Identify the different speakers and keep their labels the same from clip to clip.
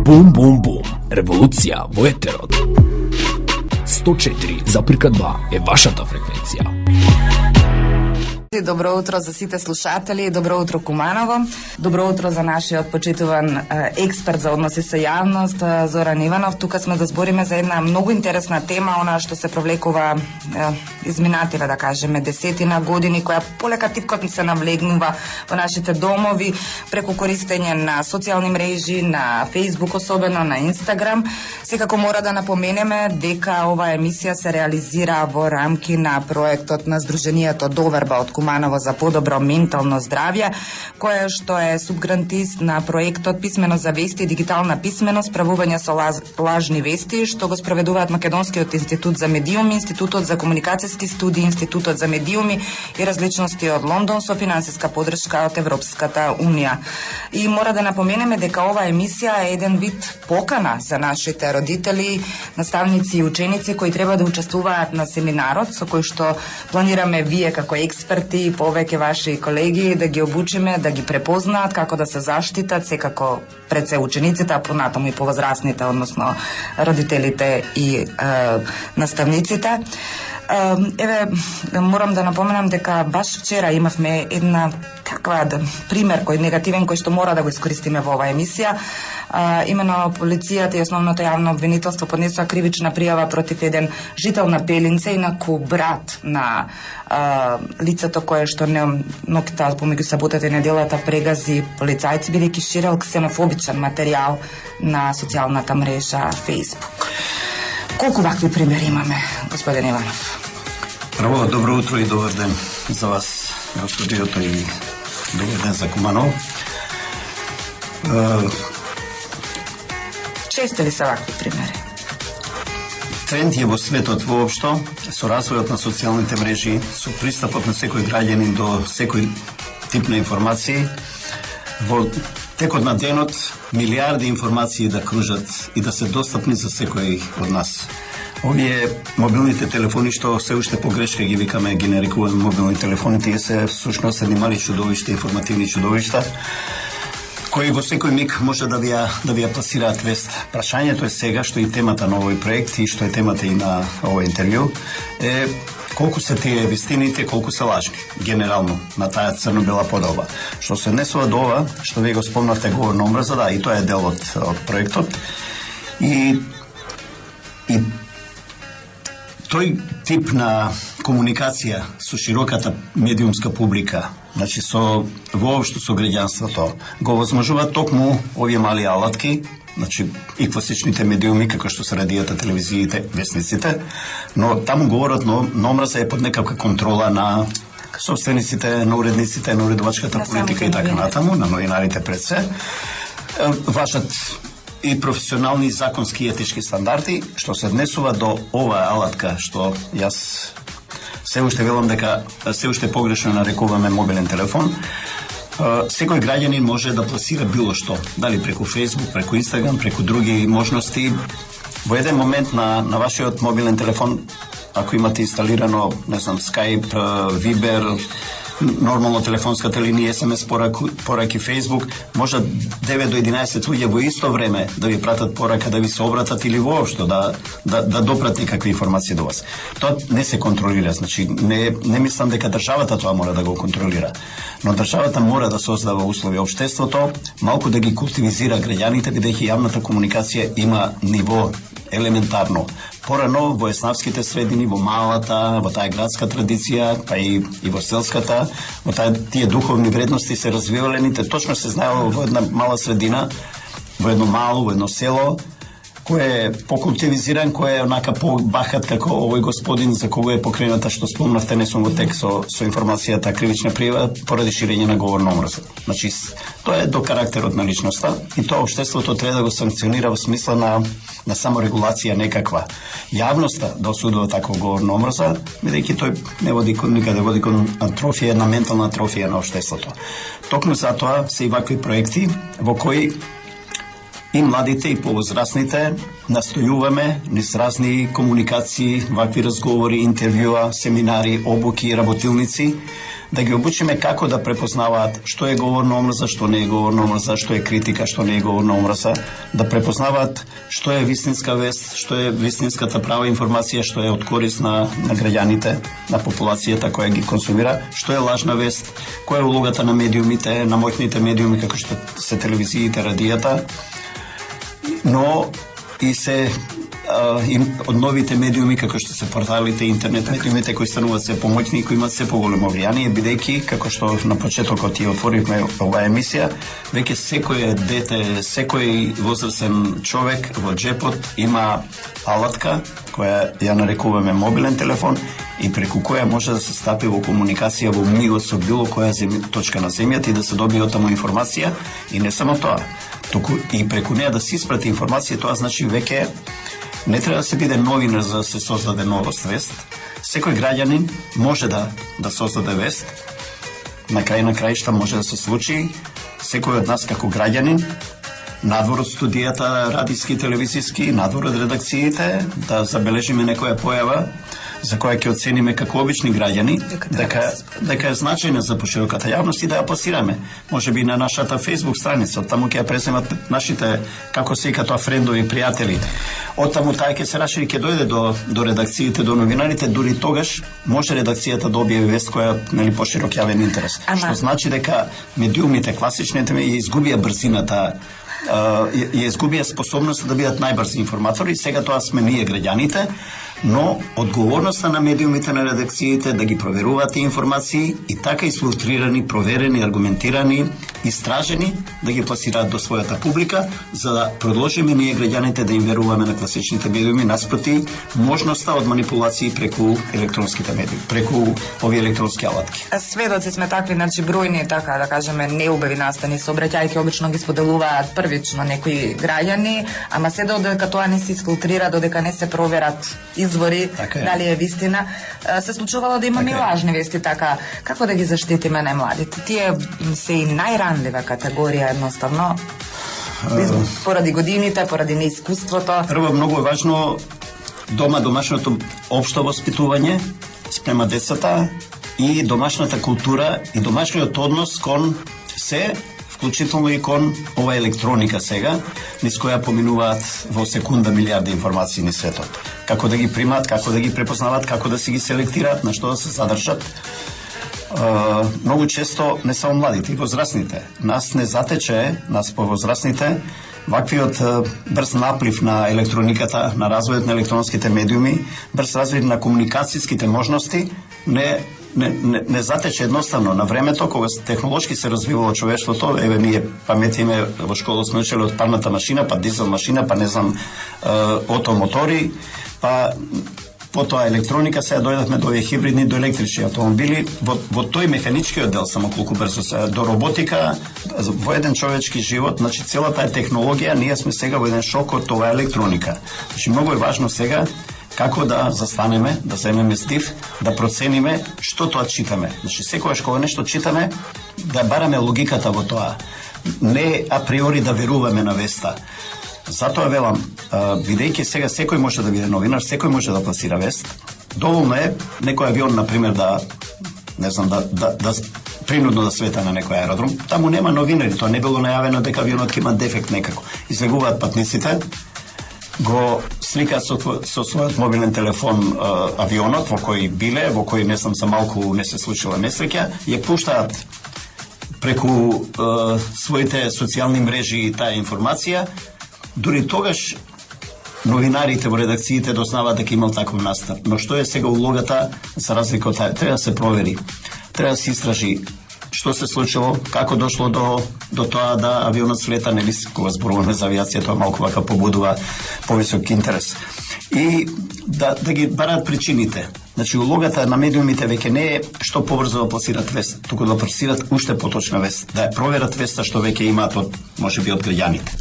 Speaker 1: Бум, бум, бум. Револуција во етерот. 104,2 е вашата фреквенција.
Speaker 2: Добро утро за сите слушатели, добро утро Куманово, добро утро за нашиот почитуван експерт за односи со јавност, Зоран Иванов. Тука сме да збориме за една многу интересна тема, она што се провлекува изминативе, да кажеме, десетина години, која полека тивкот се навлегнува во нашите домови, преку користење на социјални мрежи, на Facebook, особено на Instagram. Секако мора да напоменеме дека оваа емисија се реализира во рамки на проектот на Сдруженијето Доверба од Куманово за подобро ментално здравје, кое што е субгрантист на проектот Писмено за вести и дигитална писменост, справување со лажни вести, што го спроведуваат Македонскиот институт за медиуми, Институтот за комуникацијски студии, Институтот за медиуми и различности од Лондон со финансиска поддршка од Европската унија. И мора да напоменеме дека оваа емисија е еден вид покана за нашите родители, наставници и ученици кои треба да учествуваат на семинарот со кој што планираме вие како експерти и повеќе ваши колеги да ги обучиме, да ги препознаат како да се заштитат, секако пред се учениците, а понатаму и повозрасните, односно родителите и наставниците. Еве, морам да напоменам дека баш вчера имавме една таква пример кој негативен кој што мора да го искористиме во оваа емисија. Имено полицијата и основното јавно обвинителство поднесоа кривична пријава против еден жител на Пелинце, инаку брат на лицето кое што ноќта помеѓу саботата и неделата прегази полицајци бидејќи ширел ксенофобичен материјал на социјалната мрежа Facebook. Колку вакви примери имаме, господин Иванов?
Speaker 3: Прво, добро утро и добар ден за вас, во студиото, и добар ден за Куманово.
Speaker 2: Чести ли се вакви примери?
Speaker 3: Тренд е во светот воопшто, со развојот на социјалните мрежи, со пристапот на секој граѓанин до секој тип на информации. Во текот на денот милиарди информации да кружат и да се достапни за секој од нас. Овие мобилните телефони што се уште погрешка ги викаме, ги нарекуваме мобилни телефони, тие се всушност едни мали чудовишта, информативни чудовишта, кои во секој миг може да ви ја пласираат вест. Прашањето е сега, што и темата на овој проект и што е темата и на овој интервју, е колку се тие вистините, колку се лажни, генерално, на таа црно-бела поделба. Што се однесува до ова, што вие го спомнавте, говор на омраза, да, и тоа е дел од проектот. И тој тип на комуникација со широката медиумска публика, значи воопшто со граѓанството, го возможува токму овие мали алатки, значи и класичните медиуми, како што се радијата, телевизиите, вестниците, но таму говорат на омраза е под некаква контрола на собствениците, на уредниците, на уредувачката политика и така натаму, на новинарите пред се. Важат и професионални, законски и етички стандарди, што се однесува до оваа алатка, што јас се уште велам дека се уште погрешно нарекуваме мобилен телефон. Секој граѓанин може да пласира било што, дали преку Facebook, преку Instagram, преку други можности. Во еден момент на вашиот мобилен телефон, ако имате инсталирано, не знам, Skype, Viber, нормално телефонската линија, SMS пораки, Facebook, може 9 до 11 луѓе во исто време да ви пратат порака, да ви се обратат или воопшто да допрат некакви информации до вас. Тоа не се контролира, значи не мислам дека државата тоа мора да го контролира, но државата мора да создава услови, општеството малку да ги култивизира граѓаните, бидејќи јавната комуникација има ниво елементарно. Порано во еснавските средини, во малата, во таа градска традиција, па и во селската, во тие духовни вредности се развивалените, точно се знаело во една мала средина, во едно село, кој е покултивизиран, кој е онака по-бахат како овој господин за кого е покрената, што спомнавте, не сум во тек со информацијата, кривична пријава поради ширење на говор на омраза. Значи, тоа е до карактерот на личноста и тоа општеството треба да го санкционира во смисла на саморегулација некаква. Јавноста да осудува таков говор на омраза, бидејќи тој не води никаде, води кон атрофија, на ментална атрофија на општеството. Токму затоа се и вакви проекти во кои и младите и повозрастните настојуваме низ разни комуникации, вакви разговори, интервјуа, семинари, обуки, работилници, да ги обучиме како да препознаваат што е говор на омрза, што не е говор на омрза, што е критика, што не е говор на омрза, да препознаваат што е вистинска вест, што е вистинската права информација, што е од корист на граѓаните, на популацијата која ги консумира, што е лажна вест, која е улогата на медиумите, на моќните медиуми како што се телевизиите, радијата, но и се од новите медиуми како што се порталите, интернет медиумите кои стануваат се помоќни и кои имаат се поголемо влијание, бидејќи како што на почетокот ја отворивме оваа емисија, веќе секој дете, секој возрастен човек во джепот има алатка која ја нарекуваме мобилен телефон и преку која може да се стапи во комуникација во мигот со било која точка на земјата и да се добие од таму информација, и не само тоа, туку и преку неа да се испрати информација. Тоа значи веќе не треба да се биде новинар за да се создаде новост, вест. Секој граѓанин може да создаде вест. На крајшта може да се случи. Секој од нас како граѓанин, надвор од студијата, радиски, телевизиски, надвор од редакциите, да забележиме некоја појава за која ќе оцениме како обични граѓани, дека е значајна за пошироката јавност и да ја пласираме. Може би на нашата Facebook страница, таму ќе ја преземат нашите, како се тоа, френдови, пријатели. Од таму таа ќе се рашири, ќе дојде до редакциите, до новинарите, дури тогаш може редакцијата да објави вест која нели поширок јавен интерес. Што значи дека медиумите, класичните, ја изгубија брзината, ја изгубија способноста да бидат најбрзи информатори, и сега тоа сме ние граѓаните, но одговорноста на медиумите, на редакциите да ги проверуваат тие информации и така изфилтрирани, проверени, аргументирани, истражени, да ги пласираат до својата публика, за да продолжиме ние граѓаните да им веруваме на класичните медиуми, наспроти можноста од манипулации преку електронските медиуми, преку овие електронски алатки.
Speaker 2: Сведоци сме такви, значи бројни, така да кажеме, неубави настани сообраќајки обично ги споделуваат првично некои граѓани, ама се додека тоа не се изфилтрира, додека не се проверат извори, дали е вистина, се случувало да имаме и лажни вести, така. Како да ги заштитиме најмладите? Тие се и најранлива категорија едноставно, поради годините, поради неискуството.
Speaker 3: Прво, многу е важно домашното општо воспитување спрема децата и домашната култура и домашниот однос кон се, вклучително и кон ова електроника сега, низ која поминуваат во секунда милиарди информации низ светот. Како да ги примаат, како да ги препознаваат, како да си ги селектираат, на што да се задржат. Многу често не само младите, и возрастните. Нас не затече, нас повозрастните, ваквиот брз наплив на електрониката, на развојот на електронските медиуми, брз развој на комуникацијските можности, не затече едноставно. На времето, кога технолошки се развивало човештвото, еве ние паметиме во школа сме учеле од парната машина, па дизел машина, па не знам, отомотори, па потоа електроника, сега дојдовме до овие хибридни, до електрични автомобили, во тој механичкиот дел, само колку брзо се, до роботика, во еден човечки живот, значи целата е технологија, ние сме сега во еден шок од оваа електроника. Значи многу е важно сега како да застанеме, да земеме стив, да процениме што тоа читаме. Значи секогаш кога нешто читаме, да бараме логиката во тоа. Не априори да веруваме на веста. Затоа велам, бидејќи сега секој може да биде новинар, секој може да пласира вест, доволно е некој авион, например, да принудно да слета на некој аеродром, таму нема новинари, тоа не било најавено дека авионот ќе има дефект некако. Излегуваат патниците, го сликаат со својот мобилен телефон авионот во кој биле, во кој не знам за малку не се случила несреќа, ја пуштаат преку своите социјални мрежи таа информација. Дури тогаш новинарите во редакциите дознаваат дека имал таков настап. Но што е сега улогата, за разлика од таа, треба да се провери, треба да се истражи што се случило, како дошло до тоа да авионот слета, нели кога зборуваме за авиација, тоа малку вака побудува повисок интерес. И да ги бараат причините. Значи, улогата на медиумите веќе не е што побрзо да пласират вест, туку да пласират уште поточна вест, да ја проверат веста што веќе имаат од, можеби, од граѓаните.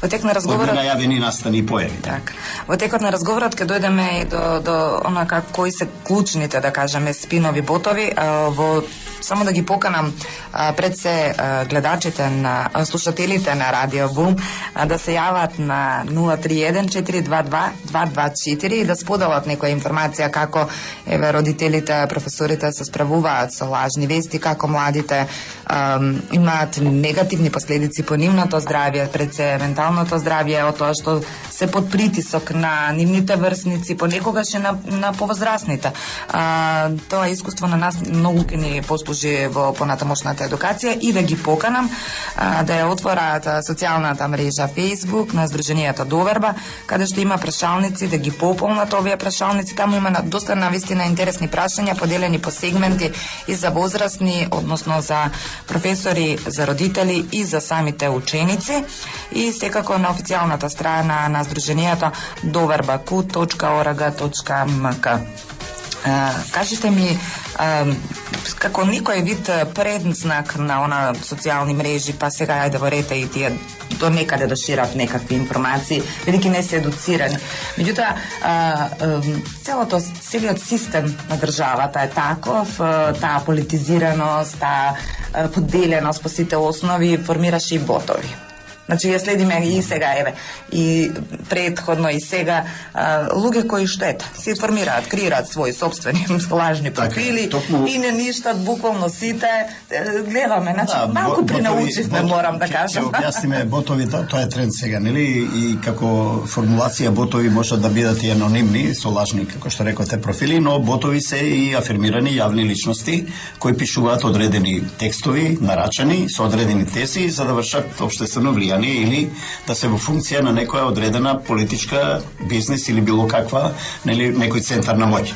Speaker 2: Во тек на разговорот,
Speaker 3: од најавени настани и појави.
Speaker 2: Так. Во текот на разговорот ќе дојдеме и до онака кои се клучните, да кажеме, спинови ботови. Во само да ги поканам пред се гледачите на слушателите на Радио Бум да се јават на 031-422-224 и да споделат некоја информација како родителите, професорите се справуваат со лажни вести, како младите имаат негативни последици по нивното здравје, пред се менталното здравје, од тоа што се под притисок на нивните врсници, понекогаш и на повозрасните. Тоа искуство на нас многу ќе ни послужи во понатамошната едукација и да ги поканам да ја отворат социјалната мрежа Facebook на Сдруженијето Доверба, каде што има прашалници, да ги пополнат овие прашалници. Таму има доста навистина интересни прашања, поделени по сегменти и за возрастни, односно за професори, за родители и за самите ученици. И секако на официјалната страна на Сдруженијето doverbaku.org.mk. Кажете ми, како никој вид предзнак на она социјални мрежи, па сега ајде ворете и тие до некаде да шират некакви информации, бидејќи не се едуцирани. Меѓутоа, целиот систем на државата е таков, таа политизираност, таа поделеност по сите основи формираше и ботови. Значи, ја следиме и сега, и предходно и сега, луѓе кои што се формираат, креираат своји собствени лажни профили и не ништат буквално сите. Гледаме, значи, малку принаучивме, морам да кажам.
Speaker 3: Ќе објасниме ботови, тоа е тренд сега, нели? И како формулација ботови можат да бидат и анонимни, со лажни, како што рекоте, профили, но ботови се и афирмирани јавни личности кои пишуваат одредени текстови, нарачани, со одредени тези, за да вршат општествено влијание или да се во функција на некоја одредена политичка, бизнес или било каква, нели, некој центар на моќ.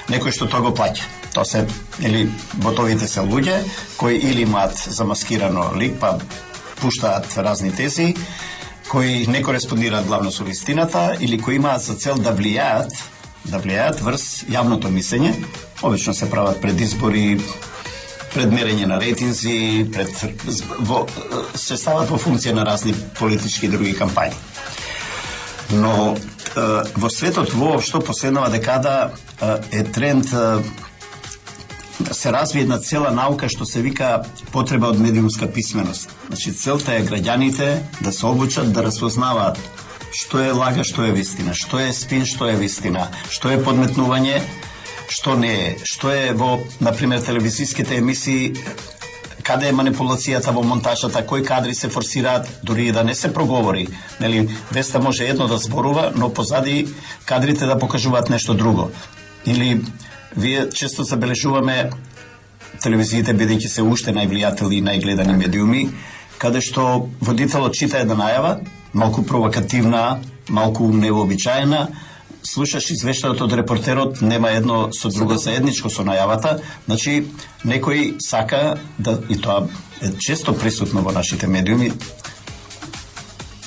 Speaker 3: Некој што тоа го плаќа. Тоа се, или ботовите се луѓе кои или имаат замаскирано лик, па пуштаат разни тези, кои не кореспондираат главно со вистината, или кои имаат за цел да влијаат врз јавното мислење. Обично се прават пред избори, пред мерење на рейтинзи, се стават во функција на разни политички и други кампањи. Но во светот воопшто последнава декада е тренд се разви една цела наука што се вика потреба од медиумска писменост. Значи, целта е граѓаните да се обучат, да распознаваат што е лага, што е вистина, што е спин, што е вистина, што е подметнување, што не е, што е во, например, телевизиските емисии, каде е манипулацијата во монтажата, кои кадри се форсираат, дури и да не се проговори. Нели, веста може едно да зборува, но позади кадрите да покажуваат нешто друго. Или вие често забележуваме телевизиите, бидејќи се уште највлијателни и најгледани медиуми, каде што водителот чита една најава, малку провокативна, малку невообичаена, слушаш извештајот од репортерот, нема едно со друго заедничко со најавата, значи некој сака да, и тоа е често присутно во нашите медиуми,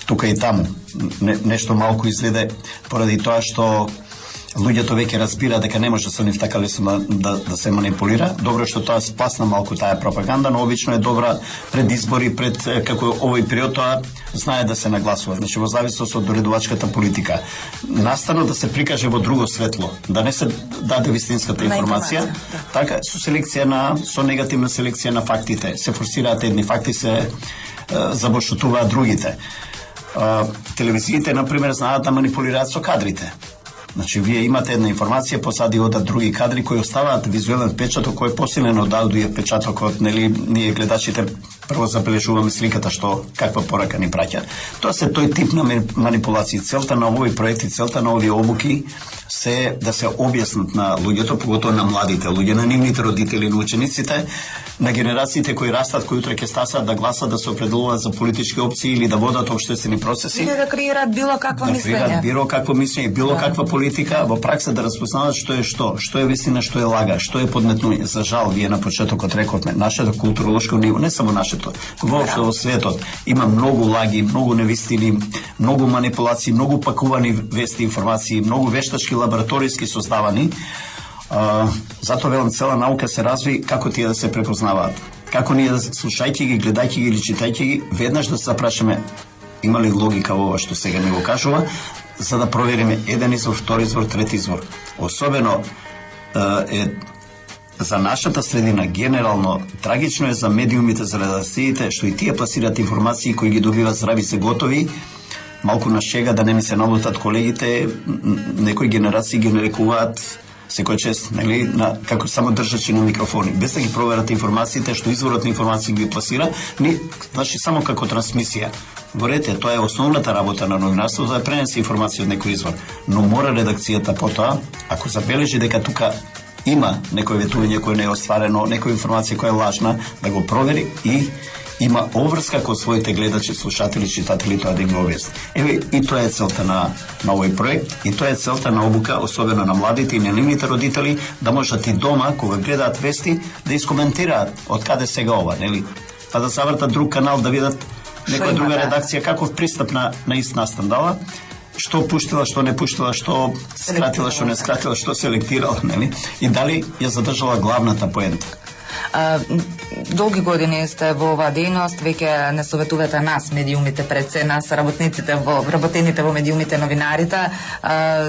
Speaker 3: тука и таму, нешто малку изледе поради тоа што луѓето веќе разбира дека не може со нив така лесно да се манипулира. Добро што тоа спасна малку таа пропаганда, но обично е добра пред избори, пред како овој период тоа знае да се нагласува. Значи во зависност од доредувачката политика. Настано да се прикаже во друго светло, да не се даде вистинската информација, така со негативна селекција на фактите. Се форсираат едни факти, се забошутуваат другите. Телевизиите, например, знаат да манипулираат со кадрите. Значи, вие имате една информација, посади одат други кадри кои оставаат визуелен впечаток кој е посилен од аудио впечатокот, нели, ние гледачите прво забележуваме сликата што каква порака ни праќа. Тоа се тој тип на манипулација. Целта на овој проекти, целта на овие обуки се да се објаснат на луѓето, поготово на младите луѓе, на нивните родители, на учениците, на генерациите кои растат, кои утре ќе стасат да гласат, да се определуваат за политички опции или да водат општествени процеси.
Speaker 2: Или да креираат било какво мислење.
Speaker 3: Да креираат било какво мислење, било каква политика, во пракса да распознават што е што е вистина, што е лага, што е подметнување. За жал, вие на почетокот рековме, нашето културолошко ниво, не само нашето, воопшто во светот има многу лаги, многу невистини, многу манипулации, многу пакувани вести, информации, многу вештачки лабораториски создавани. Затоа велам, цела наука се разви како тие да се препознаваат. Како ние, слушајќи ги, гледајќи ги или читајќи ги, веднаш да се запрашаме има ли логика во ова што сега ми го кажува, за да провериме еден извор, втори извор, трети извор. Особено е за нашата средина генерално трагично е за медиумите, за редакциите, што и тие пласираат информации кои ги добиваат здрави се готови. Малку на шега да не ми се налутат колегите, некои генерации ги нарекуваат секој чест, нели, како само држачи на микрофони, без да ги проверат информациите, што изворот на информации ги пласира, значи само како трансмисија. Во ред е, тоа е основната работа на новинарството, да пренесе информација од некој извор. Но мора редакцијата потоа, ако забележи дека тука има некој ветување кој не е остварено, некоја информација која е лажна, да го провери и има обврска кон своите гледачи, слушатели, читатели, тоа да ги објасни. Еве, и тоа е целта на овој проект, и тоа е целта на обука, особено на младите и на нивните родители, да можат и дома, кога гледаат вести, да искоментираат од каде сега ова, нели? Па да завртат друг канал, да видат некоја друга редакција, каков пристап на ист настан дала, што пуштила, што не пуштила, што скратила, што не скратила, што селектирала, нели? И дали ја задржала главната поента.
Speaker 2: Долги години сте во оваа дејност, веќе не советувате нас, медиумите, пред се нас, работените во медиумите, новинарите.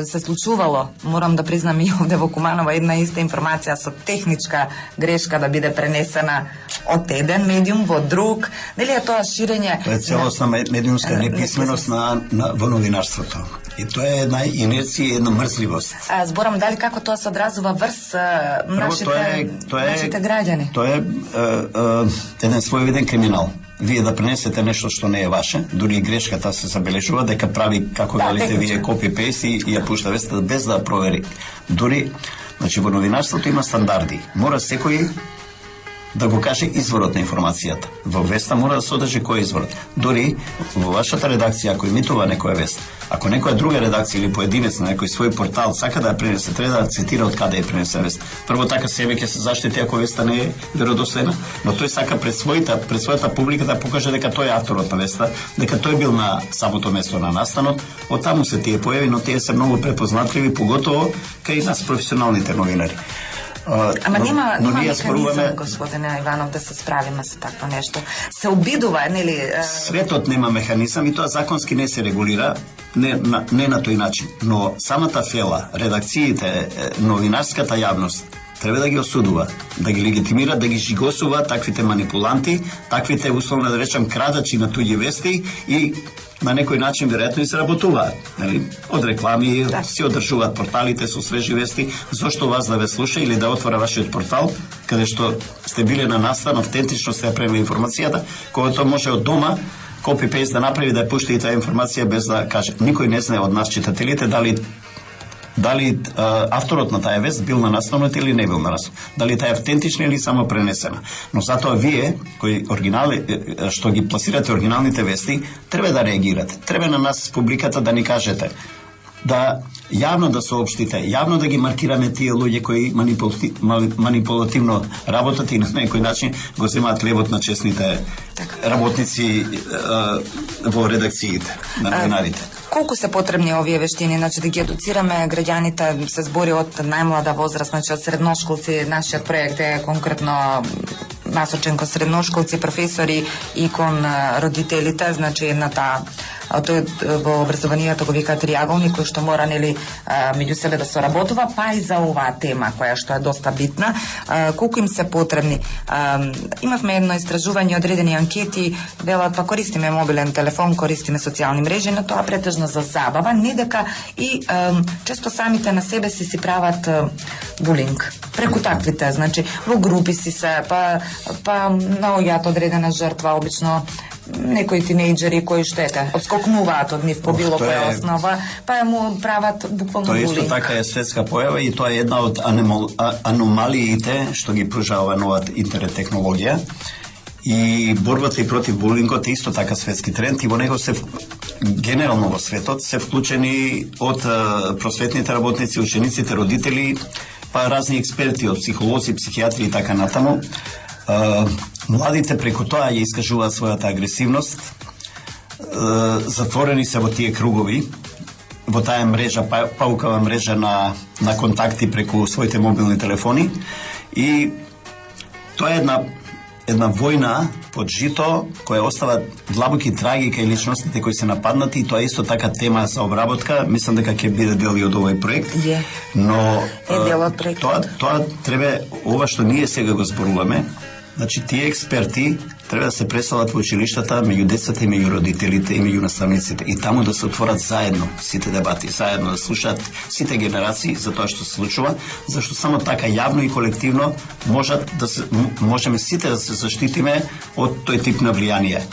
Speaker 2: Се случувало, морам да признам и овде во Куманова, една иста информација со техничка грешка да биде пренесена од еден медиум во друг. Дали е тоа ширење?
Speaker 3: Тоа е целосна медиумска неписменост во новинарството. И тоа е една инерција и една мрзливост.
Speaker 2: Зборам дали како тоа се одразува врз нашите граѓани?
Speaker 3: Тоа е еден своевиден криминал. Вие да пренесете нешто што не е ваше, дури и грешката се забележува дека прави, како велите вие, копи-пейст и ја пушта веста без да провери. Дури, значи во новинарството има стандарди. Мора секој да го каже изворот на информацијата. Во веста мора да се одржи кој е изворот. Дори во вашата редакција, ако имитува некоја вест, ако некоја друга редакција или поединец на некој свој портал сака да ја пренесе, треба да цитира од каде ја пренесе вест. Прво така себе ќе се заштити ако веста не е веродостојна, но тој сака пред својата публика да покаже дека тој е авторот на веста, дека тој бил на самото место на настанот, од таму се тие појави, но тие се многу препознатливи, поготово кај нас професионалните новинари.
Speaker 2: Ама нема механизам, господине Иванов, да се справиме со такво нешто. Се обидува, нели?
Speaker 3: Светот нема механизам и тоа законски не се регулира, не на тој начин. Но самата фела, редакциите, новинарската јавност треба да ги осудува, да ги легитимира, да ги жигосува таквите манипуланти, таквите, условно да речам, крадачи на туѓи вести и на некој начин веројатно и се работуваат, нели? Од реклами си одржуваат порталите со свежи вести. Зошто вас да ве слуша или да отвора вашиот портал каде што сте биле на настан, автентично сте ја премили информацијата, кога тоа може од дома копи-пейст да направи да ја пушти и таа информација без да каже. Никој не знае од нас читателите дали авторот на таа вест бил на настанот или не бил на настанот. Дали таа е автентична или само пренесена. Но затоа вие, кои што ги пласирате оригиналните вести, треба да реагирате. Треба на нас, публиката, да ни кажете. Да јавно да соопштите, јавно да ги маркираме тие луѓе кои манипулативно работат и на некој начин го земаат левот на честните работници во редакциите на новинарите.
Speaker 2: Колку се потребни овие вештини, значи да ги едуцираме граѓаните, се збори од најмлада возраст, значи од средношколци, нашиот проект е конкретно насочен кон средношколци, професори и кон родителите, значи едната тој во образованието го вика триаголник, кој што мора нели меѓу себе да се работува, па и за оваа тема која што е доста битна. Колку им се потребни? Имавме едно истражување, одредени анкети, велат па користиме мобилен телефон, користиме социјални мрежи, но тоа претежно за забава, не дека и често самите на себе си прават булинг преку таквите, значи во групи си се, па наоѓаат одредена жртва, обично некои тинејџери кои одскокнуваат од нив по било која основа, па му прават буквално булинг.
Speaker 3: Тоа исто така е светска појава и тоа е една од аномалиите што ги пружа ова нова интернет технологија. И борбата и против булингот е исто така светски тренд и во него се генерално во светот се вклучени од просветните работници, учениците, родители, па разни експерти од психолози, психијатри и така натаму. Младите преку тоа ја искажуваат својата агресивност, затворени се во тие кругови, во таа мрежа, паукава мрежа на контакти преку своите мобилни телефони и тоа е една една војна под жито која остава длабоки траги кај личностите кои се нападнати, и тоа е исто така тема за обработка. Мислам дека ќе биде дел и од овој проект. Но
Speaker 2: дел од проектот.
Speaker 3: Тоа треба, ова што ние сега го зборуваме, значи тие експерти треба да се преселат во училиштата меѓу децата и меѓу родителите и меѓу наставниците, и таму да се отворат заедно сите дебати, заедно да слушаат сите генерации за тоа што се случува, зашто само така јавно и колективно можеме сите да се заштитиме од тој тип на влијание.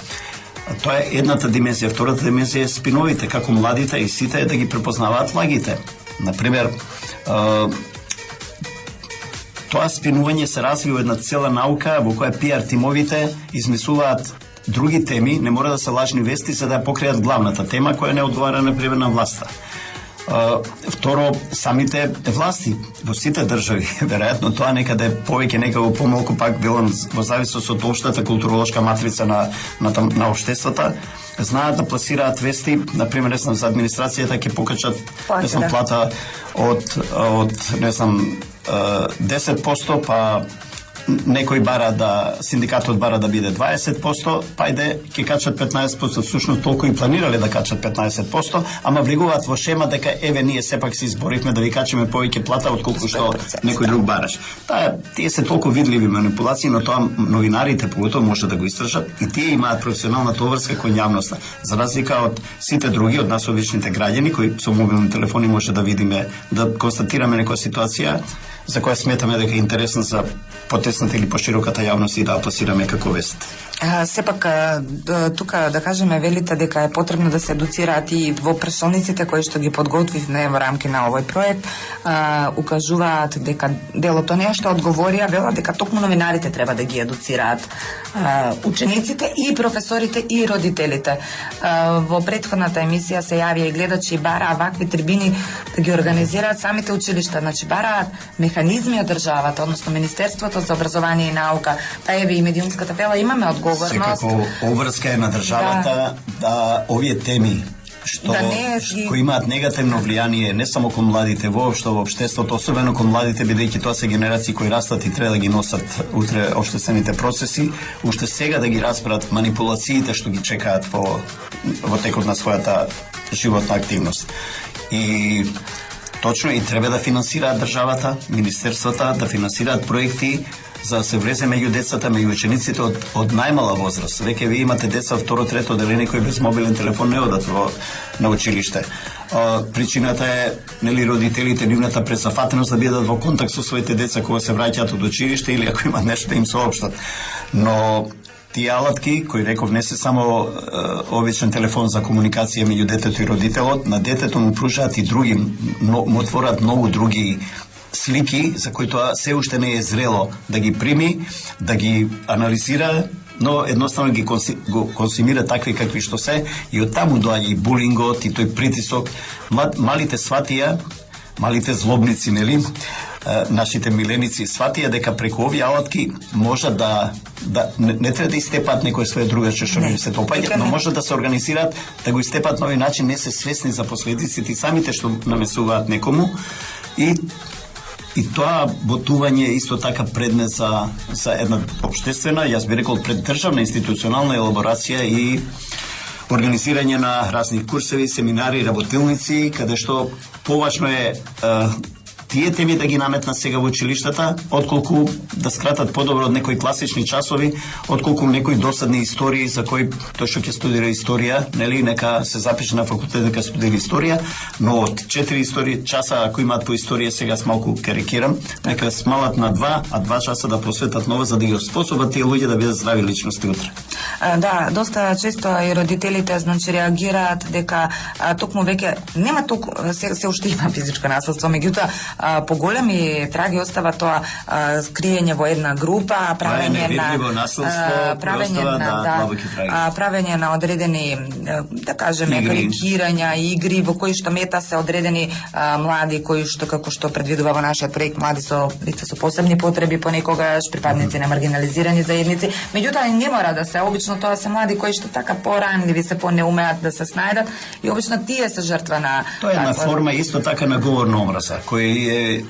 Speaker 3: Тоа е едната димензија. Втората димензија е спиновите, како младите и сите да ги препознаваат лагите. Например, тоа спинување се развива една цела наука во која пиар тимовите измислуваат други теми, не мора да се лажни вести за да покријат главната тема која не одговара например на власта. Второ, самите власти во сите држави, веројатно тоа некаде повеќе, некако помалку, пак било во зависност од општата културолошка матрица на општеството, знаат да пласираат вести, например, не знам, за администрацијата ќе покачат, не знам, плата од не знам 10%, па некој бара да, синдикатот бара да биде 20%, па иде ќе качат 15%, всушност толку и планирале да качат 15%, ама влегуваат во шема дека еве ние сепак се изборивме да ви качиме повеќе плата отколку што некој друг бараш. Тие се толку видливи манипулации, но тоа новинарите поготово може да го истражат, и тие имаат професионалната обврска кон јавноста, за разлика од сите други, од нас обичните граѓани кои со мобилни телефони може да видиме, да констатираме некоја ситуација за која сметаме дека е интересна за потесната или пошироката јавност и да пласираме како вест.
Speaker 2: Сепак, тука да кажеме, велите дека е потребно да се едуцираат и во прашалниците кои што ги подготвивме во рамки на овој проект, укажуваат дека делото нешто одговорија, вела дека токму новинарите треба да ги едуцираат учениците и професорите и родителите. Во претходната емисија се јавија и гледачи и бараа вакви трибини да ги организираат самите училишта, значи бараат механизми од државата, односно Министерството за образование и наука, па еве и медиумската вела имаме одговорност.
Speaker 3: Секако обврска е на државата да овие теми што кои имаат негативно влијание не само кон младите воопшто во општеството, особено кон младите, бидејќи тоа се генерации кои растат и треба да ги носат утре општествените процеси, уште сега да ги разберат манипулациите што ги чекаат во текот на својата животна активност. И точно и треба да финансираат државата, министерствата, да финансираат проекти за да се влезе меѓу децата, меѓу учениците од најмала возраст. Веќе ви имате деца второ, трето одделение кои без мобилен телефон не одат на училиште. Причината е, нели, родителите, нивната презафатеност да бидат во контакт со своите деца кога се враќаат од училиште или ако имат нешто да им соопштат. Но тие алатки, кои реков, не се само обичен телефон за комуникација меѓу детето и родителот, на детето му пружаат и други, му отворат многу други слики за кои тоа се уште не е зрело да ги прими, да ги анализира, но едноставно ги консумира такви какви што се, и од таму доаѓа и булингот и тој притисок. Малите сватија, малите злобници, нели, нашите миленици сватија дека преку овие алатки може да не треба да истепат некој свој другаче што не се допаѓа, но може да се организираат да го истепат на овој начин, не се свесни за последиците и самите што намесуваат некому. И тоа ботување е исто така предмет за една општествена, јас би рекол преддржавна институционална елаборација и организирање на разни курсеви, семинари, работилници, каде што поважно е тие теми да ги наметнат сега во училиштата, отколку да скратат подобро од некои класични часови, отколку некои досадни истории за кои тој што ќе студира историја, нели, нека се запише на факултет дека студира историја, но од 4 часа ако имаат по историја, сега малку карикирам, нека смалат на 2, а 2 часа да посветат нова за да ги способат тие луѓе да бидат здрави личности утре.
Speaker 2: Да, доста често и родителите значи реагираат дека токму веќе нема толку се уште има физичко насилство, меѓутоа поголеми траги остава тоа скриење во една група, правење на одредени, да кажеме, карикирања, игри во кои што мета се одредени млади кои што, како што предвидува во нашиот проект, млади со лица со посебни потреби, понекогаш припадници на маргинализирани заедници. Меѓутоа не мора да се, обично обично тоа се млади кои што така поранливи се, понеумеат да се снајдат и обично тие се жртва на
Speaker 3: Тоа е една форма исто така на говор на омраза, кој е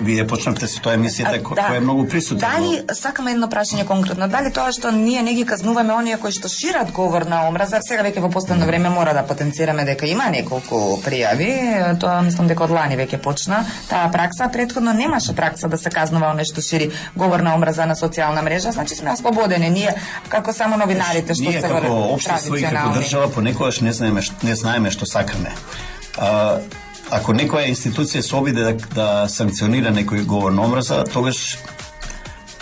Speaker 3: вие почнавте со тоа емисијата која е многу присутна.
Speaker 2: Дали сакаме едно прашање конкретно, дали тоа што ние не ги казнуваме оние кои што шират говор на омраза, сега веќе во последно време мора да потенцираме дека има неколку пријави, тоа мислам дека од лани веќе почна таа пракса, претходно немаше пракса да се казнува оние што шири говор на омраза на социјална мрежа, значи сме ослободени ние како само новинарите што
Speaker 3: ние
Speaker 2: се
Speaker 3: како општество и како држава понекогаш не знаеме што сакаме. Ако некоја институција се обиде да санкционира некој говор на омраза, тогаш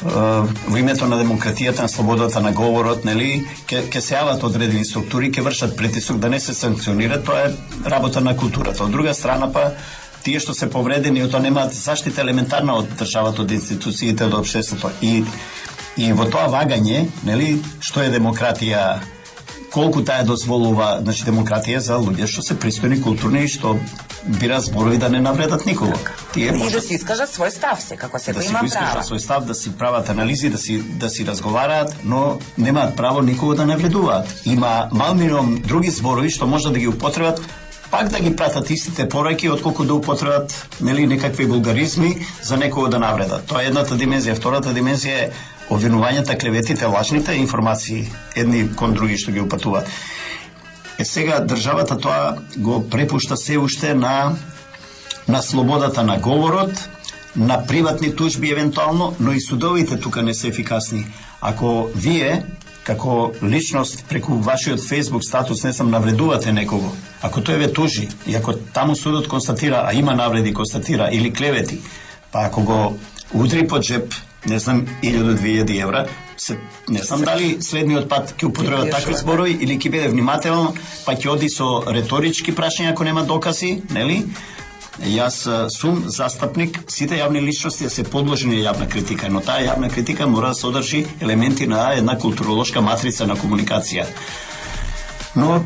Speaker 3: во името на демократијата, на слободата на говорот, нели, ќе се јават одредени структури, ќе вршат притисок да не се санкционира, тоа е работа на културата. Од друга страна па тие што се повредени, тоа немаат заштита елементарна од државата, од институциите, од општеството. И во тоа вагање, нели, што е демократија, колку таа дозволува, значи демократија за луѓе што се пристојни, културни и што бира зборови да не навредат никого.
Speaker 2: Тие може... И да си искажат свој став, секако секој има право. Да си искажат
Speaker 3: свој став, да си прават анализи, да си разговараат, но немаат право никого да навредуваат. Има малмином други зборови што може да ги употребат, пак да ги пратат истите пораки, отколку да употребат, нели, некакви вулгаризми за некого да навредат. Тоа е едната димензија. Втората димензија е обвинувањата, клеветите, лажните информации, едни кон други што ги упатуваат. Сега државата тоа го препушта се уште на слободата на говорот, на приватни тужби евентуално, но и судовите тука не се ефикасни. Ако вие како личност преку вашиот Facebook статус не сам навредувате некого, ако тој ве тужи и ако таму судот констатира, а има навреди констатира или клевети, па ако го удри по джеп, не знам, 1000-2000 евра, не знам дали следниот пат ќе употреба такви зборови или ќе биде внимателно, па ќе оди со реторички прашања ако нема докази, нели? Јас сум застапник сите јавни личности да се подложени на јавна критика, но таа јавна критика мора да содржи елементи на една културолошка матрица на комуникација. Но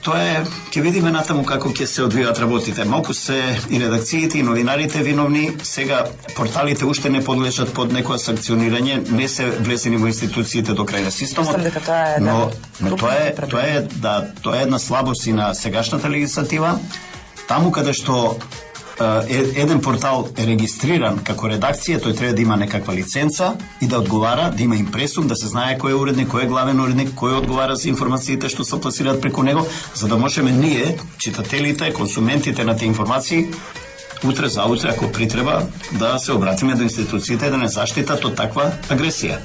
Speaker 3: тоа е, ќе видиме натаму како ќе се одвијат работите. Малку се и редакциите и новинарите виновни, сега порталите уште не подлежат под некоја санкционирање, не се влезени во институциите до крај на системот. Но тоа е една слабост и на сегашната легислатива. Таму каде што еден портал е регистриран како редакција, тој треба да има некаква лиценца и да одговара, да има импресум, да се знае кој е уредник, кој е главен уредник, кој одговара за информациите што се пласираат преку него, за да можеме ние, читателите, консументите на тие информации, утре за утре, ако притреба, да се обратиме до институциите да не заштитат од таква агресија.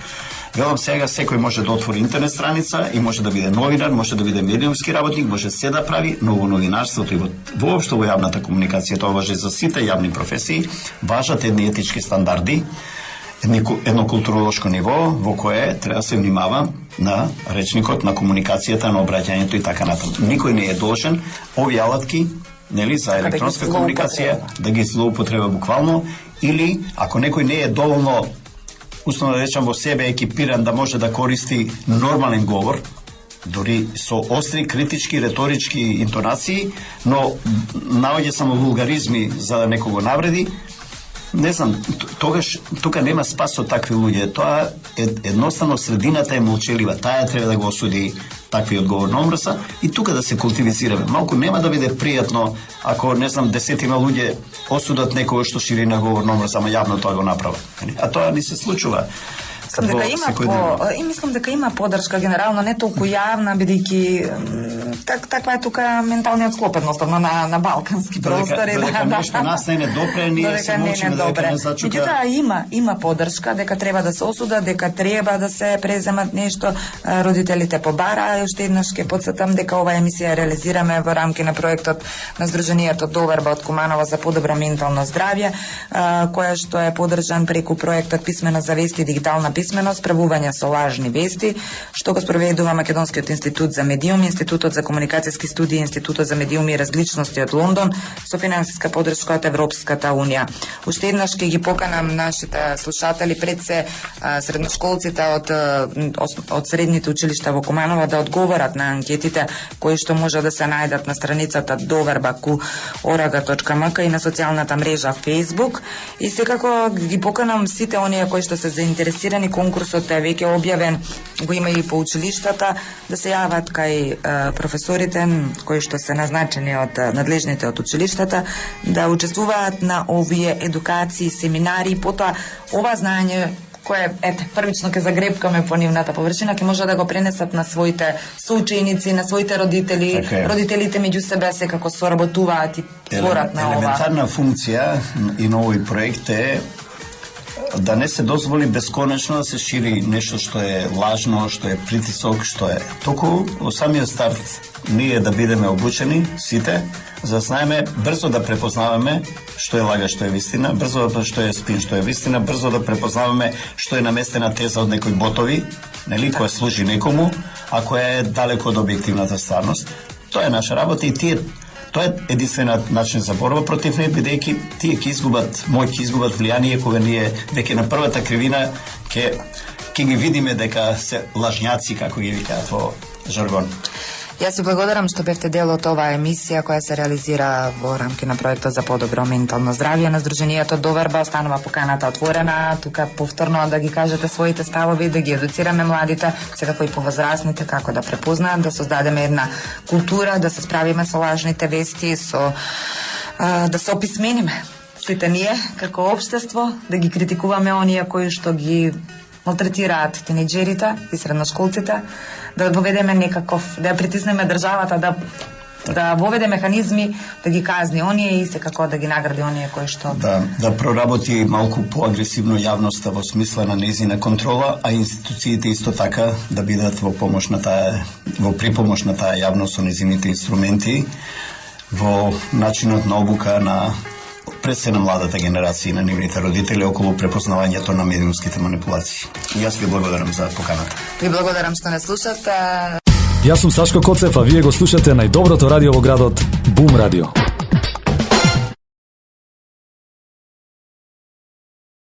Speaker 3: Велам сега, секој може да отвори интернет страница и може да биде новинар, може да биде медиумски работник, може се да прави, но во новинарството и воопшто во јавната комуникација, тоа важи за сите јавни професии, важат едни етички стандарди, едно културолошко ниво во кое треба да се внимава на речникот, на комуникацијата, на обраќањето и така натаму. Никој не е должен овие алатки, нели, за електронска комуникација да ги злоупотреба буквално, или ако некој не е доволно, условно да речам, во себе екипиран да може да користи нормален говор, дури со остри, критички, реторички интонации, но наоѓа само вулгаризми за да некого навреди, не знам, тогаш тука нема спас од такви луѓе. Тоа едноставно средината е молчелива. Таа треба да го осуди такви одговор на омраза и тука да се култивизираме. Малку нема да биде пријатно ако, не знам, 10 луѓе осудат некој што шири на говор на омраза, ама јавно тоа го направа. А тоа не се случува.
Speaker 2: Мислам дека има поддршка генерално, не толку јавна, бидејќи таква е тука менталниот склоп едноставно на балкански простори.
Speaker 3: Додека нешто нас не допре, ние се мочиме дека не зачука.
Speaker 2: Меѓутоа има поддршка дека треба да се осуда, дека треба да се преземат нешто. Родителите побараа, уште еднаш ќе потсетам дека оваа емисија реализираме во рамки на проектот на Сдруженијето Доверба од Куманово за подобро ментално здравје, која што е поддржан преку проектот Писмено за вести и дигитална писменост, справување со лажни вести, што го спроведува Македонскиот институт за медиум, Институтот за за комуникацијски студии Институтот за медиуми и различности од Лондон со финансиска подршка од Европската унија. Уште еднаш ќе ги поканам нашите слушатели, пред се средношколците од средните училишта во Куманово да одговорат на анкетите кои што може да се најдат на страницата doverba.oraga.mk и на социјалната мрежа Facebook. И секако ги поканам сите оние кои што се заинтересирани, конкурсот е веќе објавен, го има и по училиштата, да се јават кај професорите кои што се назначени од надлежните од училиштата, да учествуваат на овие едукации, семинари, потоа ова знаење кое, првично ќе загребкаме по нивната површина, ќе може да го пренесат на своите соученици, на своите родители. Родителите меѓу себе секако соработуваат и творат на ова.
Speaker 3: Елементарна функција и на овој проект е да не се дозволи бесконечно да се шири нешто што е лажно, што е притисок, што е. Току во самиот старт ние да бидеме обучени сите, за да знаеме брзо да препознаваме што е лага, што е вистина, брзо што е спин, што е вистина, брзо да препознаваме што е наместена теза од некои ботови, нели, која служи некому, а која е далеко од објективната стварност. Тоа е наша работа и тоа е единствениот начин за борба против не, бидејќи тие ќе изгубат влијание кога ние веќе на првата кривина ќе ги видиме дека се лажњаци, како ги викаат во жаргон.
Speaker 2: Јас ви благодарам што бевте дел од оваа емисија која се реализира во рамки на проектот за подобро ментално здравје на Сдруженијето Доверба. Останува поканата отворена, тука повторно да ги кажете своите ставови, да ги едуцираме младите, секако и повозрасните, како да препознаат, да создадеме една култура, да се справиме со лажните вести, да се описмениме сите ние како општество, да ги критикуваме оние кои што ги малтретираат тинејџерите и средношколците, да воведеме некаков, да ја притиснеме државата, да воведе механизми, да ги казни оние и секако да ги награди оние кои што...
Speaker 3: Да проработи малку поагресивно јавноста во смисла на нејзина контрола, а институциите исто така да бидат во припомош на таа јавност со нејзините инструменти, во начинот на обука на пред се на младата генерација и на нивните родители околу препознавањето на медиумските манипулации. И јас ви благодарам за поканата.
Speaker 2: Ви благодарам што не слушате.
Speaker 4: Јас сум Сашко Коцев, а вие го слушате најдоброто радио во градот, Бум радио.